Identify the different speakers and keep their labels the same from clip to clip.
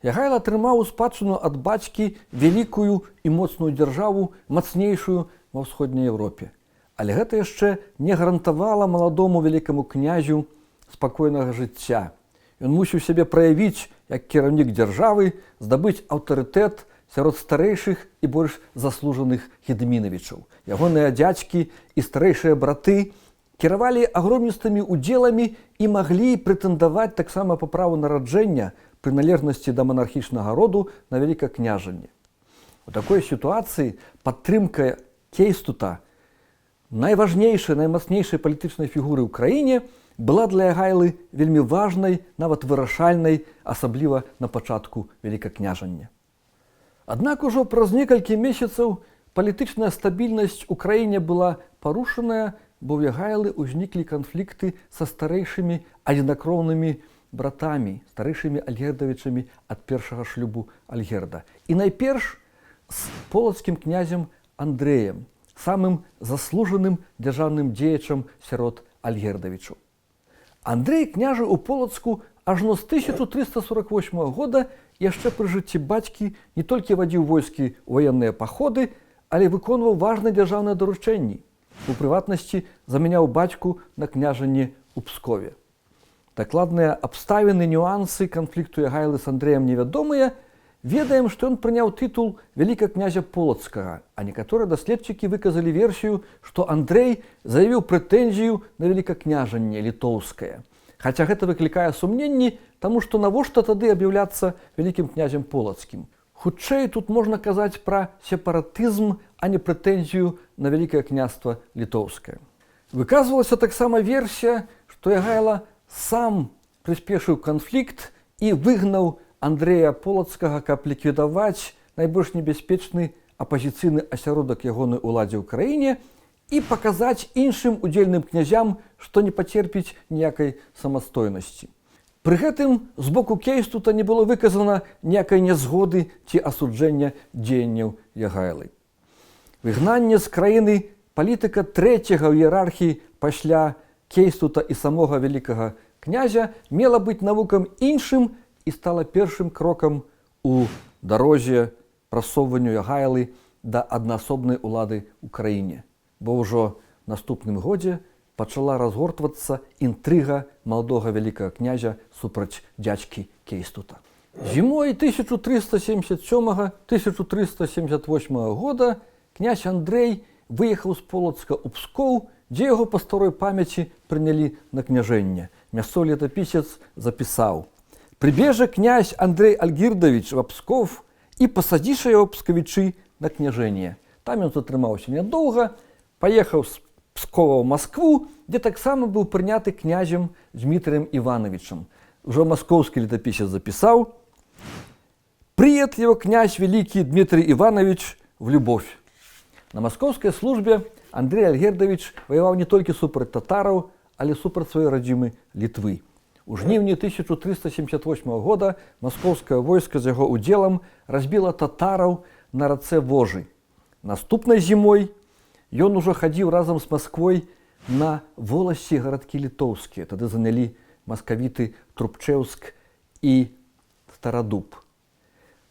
Speaker 1: Ягайла атрымаў у спадчыну ад бацькі вялікую і моцную дзяржаву, мацнейшую ва ўсходняй Еўропе. Але гэта яшчэ не гарантавала маладому вялікаму князю спакойнага жыцця. Ён мусіў сябе праявіць як кіраўнік дзяржавы, здабыць аўтарытэт сярод старэйшых і больш заслужаных гедымінавічаў. Ягоныя дзядзькі і старэйшыя браты кіравалі агромністымі удзеламі і маглі прэтэндаваць таксама па праву нараджэння прыналежнасці да манархічнага роду на вялікакняжанне. У такой сітуацыі падтрымка Кейстута, найважнейшай, наймацнейшай палітычнай фігуры ў краіне, была для Ягайлы вельмі важнай, нават вырашальнай, асабліва на пачатку вялікакняжання. Аднак ужо праз некалькі месяцаў палітычная стабільнасць у краіне была парушаная, бо ў Ягайлы ўзніклі канфлікты са старэйшымі адзінакроўнымі братамі, старэйшымі альгердавічамі ад першага шлюбу Альгерда. І найперш з полацкім князем Андрэем, самым заслужаным дзяржаўным дзеячам сярод альгердавічаў. Андрэй княжыў у Полацку ажно з 1348 года, яшчэ пры жыцці бацькі не толькі вадзіў войскі ў ваенныя паходы, але выконваў важныя дзяржаўныя даручэнні. У прыватнасці замяняў бацьку на княжанне ў Пскове. Дакладныя абставіны, нюансы канфлікту Ягайлы з Андрэем невядомыя. Ведаем, што ён прыняў тытул вялікакнязя Полацкага, а некаторыя даследчыкі выказалі версію, што Андрэй заявіў прэтэнзію на вялікакняжанне літоўскае. Хаця гэта выклікае сумненні, таму што навошта тады аб'яўляцца вялікім князем Полацкім. Хутчэй тут можна казаць пра сепаратызм, а не прэтэнзію на вялікае княства літоўскае. Выказвалася таксама версія, што Ягайла сам прыспешыў канфлікт і выгнаў Андрэя Полацкага, каб ліквідаваць найбольш небяспечны апазіцыйны асяродак ягонай уладзе ў краіне і паказаць іншым удзельным князям, што не пацерпіць ніякай самастойнасці. Пры гэтым з боку Кейстута не было выказана ніякай нязгоды ці асуджэння дзеянняў Ягайлы. Выгнанне з краіны палітыка трэцяга ў іерархіі пасля Кейстута і самога вялікага князя мела быць навукам іншым і стала першым крокам у дарозе прасоўванню Ягайлы да аднаасобнай улады ў краіне. Бо ўжо наступным годзе пачала разгортвацца інтрыга маладога вялікага князя супраць дзядзькі Кейстута. Зімой 1377-1378 года князь Андрэй выехаў з Полацка ў Пскоў, дзе яго па старой памяці прынялі на княжэнне. Мясцовы летапісец запісаў: «Прибежа князь Андрей Альгирдович в Псков и посадиша его псковичи на княжение». Там он затрымаўся нядоўга, поехал з Пскова в Москву, где таксама быў прыняты князем Дмитрием Ивановичем. Уже московский летописец записал: «Приет его князь великий Дмитрий Иванович в любовь». На московской службе Андрей Альгердович воевал не только супраць татараў, але супраць сваёй радзімы Літвы. У жніўні 1378 года маскоўскае войска з яго удзелам разбіла татараў на рацэ Вожы. Наступнай зімой ён ужо хадзіў разам з Масквой на воласці гарадкі літоўскія. Тады занялі маскавіты Трубчэўск і Старадуб.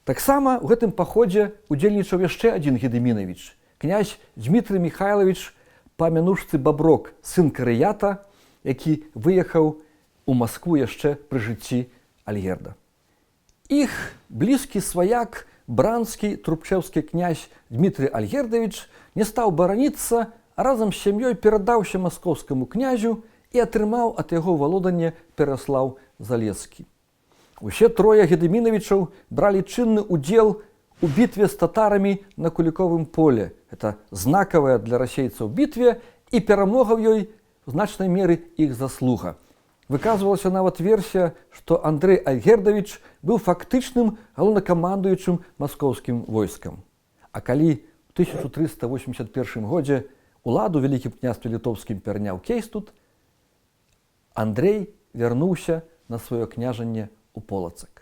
Speaker 1: Таксама ў гэтым паходзе удзельнічаў яшчэ адзін гедымінавіч, князь Дмітрый Михайлович па мянушцы Баброк, сын Карыята, які выехаў у Маскву яшчэ пры жыцці Альгерда. Іх блізкі сваяк, бранскі трубчэўскі князь Дмітрый Альгердович не стаў бараніцца, а разам з сям'ёй перадаўся маскоўскаму князю і атрымаў ад яго валодання Пераслаў Залескі. Усе трое гедымінавічаў бралі чынны ўдзел у бітве з татарамі на Куліковым поле. Это знакавая для расейцаў бітве, і перамога ў ёй в значнай меры іх заслуга. Выказвалася нават версія, што Андрэй Альгердович быў фактычным галоўнакамандуючым маскоўскім войскам. А калі ў 1381 годзе уладу вялікім княстве літоўскім пераняў Кейстут, Андрэй вярнуўся на сваё княжанне ў Полацак.